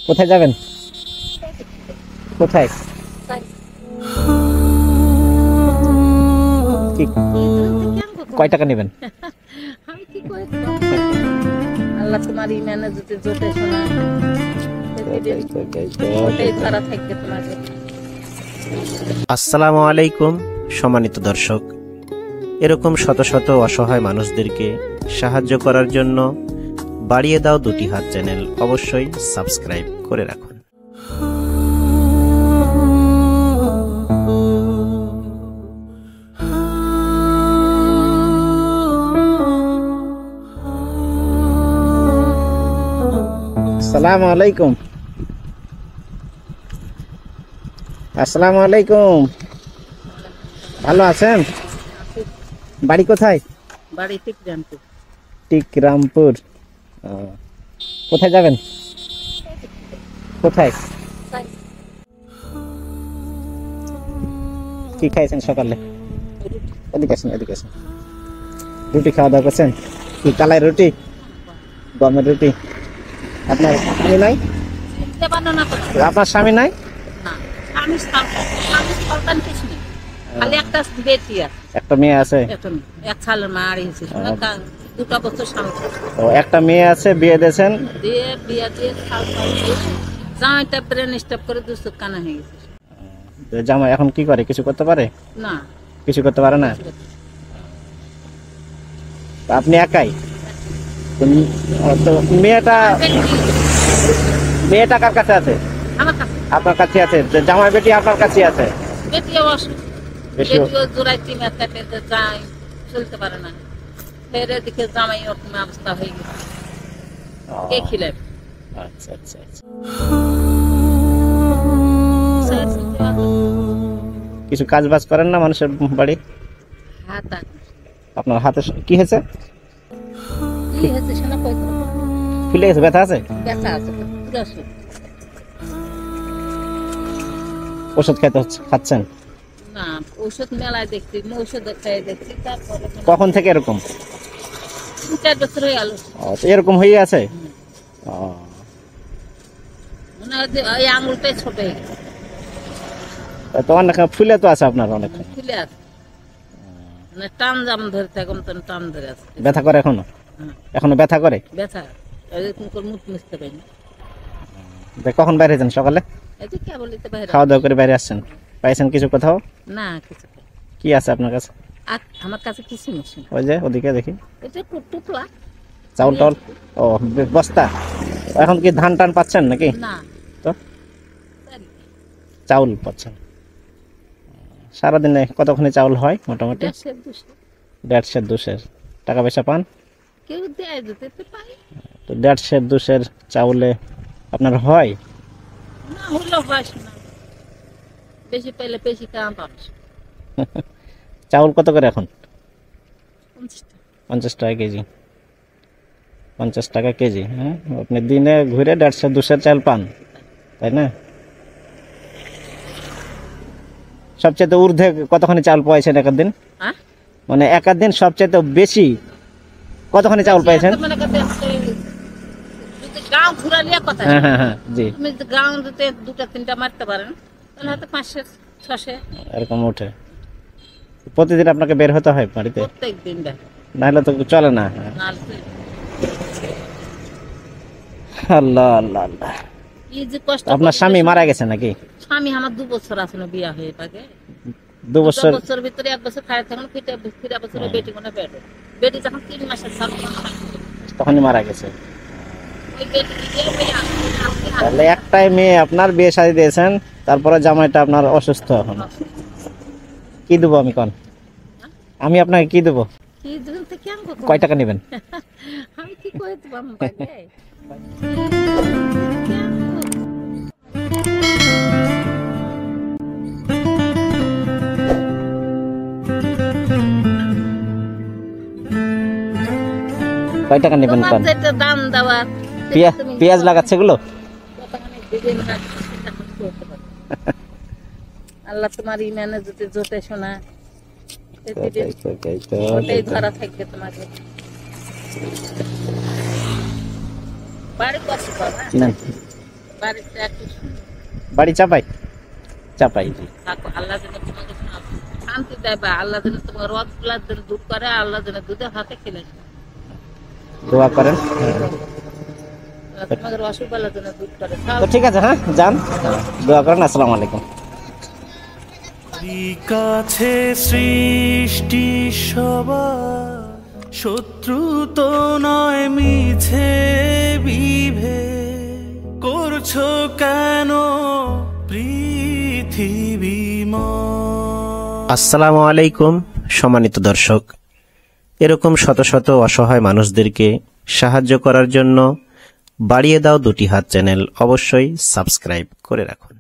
কোথায় যাবেন? কোথায়? কয় টাকা নেবেন? আল্লাহ তোমার ইমানে যদি জোটে শোনা আসসালামু আলাইকুম সম্মানিত দর্শক, এরকম শত শত অসহায় মানুষদেরকে সাহায্য করার জন্য বাড়িয়ে দাও দুটি হাত চ্যানেল অবশ্যই সাবস্ক্রাইব করে রাখুন। আসসালামু আলাইকুম। আসসালামু আলাইকুম, ভালো আছেন? বাড়ি কোথায়? বাড়ি টিকরামপুর। টিকরামপুর। কোথায় যাবেন? কোথায়? কি খাইছেন সকালে? এদিকে আসেন, এদিকে আসেন। রুটি খাওয়া দাওয়া করছেন? কি কালাই রুটি, গমের রুটি? আপনার স্বামী নাই? আপনার স্বামী নাই? একটা মেয়ে আছে? একটা মেয়ে আছে, বিয়ে দিয়েছেন? জামাই এখন কি করে? কিছু করতে পারে না? কিছু করতে পারে না? আপনি একাই? তো মেয়েটা কার কাছে আছে? আপনার কাছে আছে? জামাই বেটি আপনার কাছে আছে? চলতে পারে না, এদিকে জামাই ওরকম অবস্থা হয়ে গেছে। কে খিলাবে? আচ্ছা আচ্ছা আচ্ছা। কিছু কাজ বাজ করেন না মানুষের বাড়ি? আপনার হাতে কি হয়েছে? ফুলে গেছে? ব্যথা আছে? ওষুধ খেতে হচ্ছে? খাচ্ছেন? না, ওষুধ মেলায় দেখছি, ওষুধ খেয়ে দেখছি। তারপরে কখন থেকে এরকম? 4 বছর হয়ে গেল। এরকম হয়ে আছে? ওই আঙুলটাই ছোট হয়ে গেছে। তো অনেক ফুলে তো আছে আপনার? অনেক ফুলে আছে, মানে টান জাম ধরতে, এখন তো টান ধরে আছে। ব্যথা করে এখনো? এখনো ব্যথা করে? ব্যথা মুখ মুছতে পারি না। কখন বাইরে যান? সকালে? খাওয়া দাওয়া করে বাইরে আসছেন? পাইছেন কিছু কোথাও? না, কিছু। কি আছে আপনার কাছে? আমার কাছে কিছু নেই। ওই যে ওদিকে দেখি, টুকলা চাউল টাউল। ও, বস্তা। এখন কি ধান টান পাচ্ছেন নাকি? না, তো চাউল পাচ্ছেন? সারাদিনে কতখানি চাউল হয় মোটামুটি? 150-200 টাকা পয়সা পান? কেউ দেয়, দিতে পাই। তো 150-200 চাউলে আপনার হয়? না, হলো হয় না, বেশি পাইলে বেশি টাকা পাবে। চাউল কত করে এখন? 50 টাকা কেজি। 50 টাকা কেজি। হ্যাঁ, আপনি দিনে ঘুরে 150-200 চাল পান, তাই না? সবচেয়ে ঊর্ধ্বে কতখানি চাউল পাইছেন এক দিন? মানে এক দিন সবচেয়ে বেশি কতখানি চাউল পাইছেন? গাঁও ঘুরালিয়া কথা। হ্যাঁ জি। আপনি গাঁও দিতে 2-3টা মারতে পারেন, তাহলে হয়তো 500-600 এরকম ওঠে। প্রতিদিন আপনাকে বের হতে হয় বাড়িতে? প্রত্যেকদিন, নাহলে তো চলে না। আল্লাহ আল্লাহ আল্লাহ। আপনার স্বামী মারা গেছে নাকি? স্বামী আমার 2 বছর আছে না বিয়া হয়ে, তাকে 2 বছর ভিতরে 1 বছর খায় থাকুন, ফিরে বছরে বেটি কোনে পেটে, বেটি যখন 3 মাসের তখনই মারা গেছে। তাহলে একটাই মেয়ে আপনার, বিয়ে শাদী দিয়েছেন, তারপরে জামাইটা আপনার অসুস্থ। এখন কি দেবো আমি? কোন আমি আপনাকে কি দেবো? কয় টাকা নেবেন? আমি কি করে দেবো? কয় টাকা নেবেন? দাম দেওয়া পেঁয়াজ লাগাচ্ছে এগুলো? আল্লাহ তোমার ইমানে যদি জোটে শোনা ধরা থাকবে তোমাকে। বাড়ি বাড়িতে একটু বাড়ি চাপাই? চাপাই, জি। থাকো, আল্লাহ যেন তোমাকে শান্তি দেয়, বা আল্লাহ যেন তোমার রথ গুলা যেন দূর করে, আল্লাহ যেন দুধে হাতে খেলে দোয়া করেন। তোমাদের অসুখ আল্লাহ যেন দূর করে। তো ঠিক আছে, হ্যাঁ যান, দোয়া করেন। আসসালামু আলাইকুম। কাছে সৃষ্টি সবার শত্রু তো নয়, মিছে বিভে করছো কেন পৃথিবী। আসসালামু আলাইকুম সম্মানিত দর্শক, এরকম শত শত অসহায় মানুষদেরকে সাহায্য করার জন্য বাড়িয়ে দাও দুটি হাত চ্যানেল অবশ্যই সাবস্ক্রাইব করে রাখুন।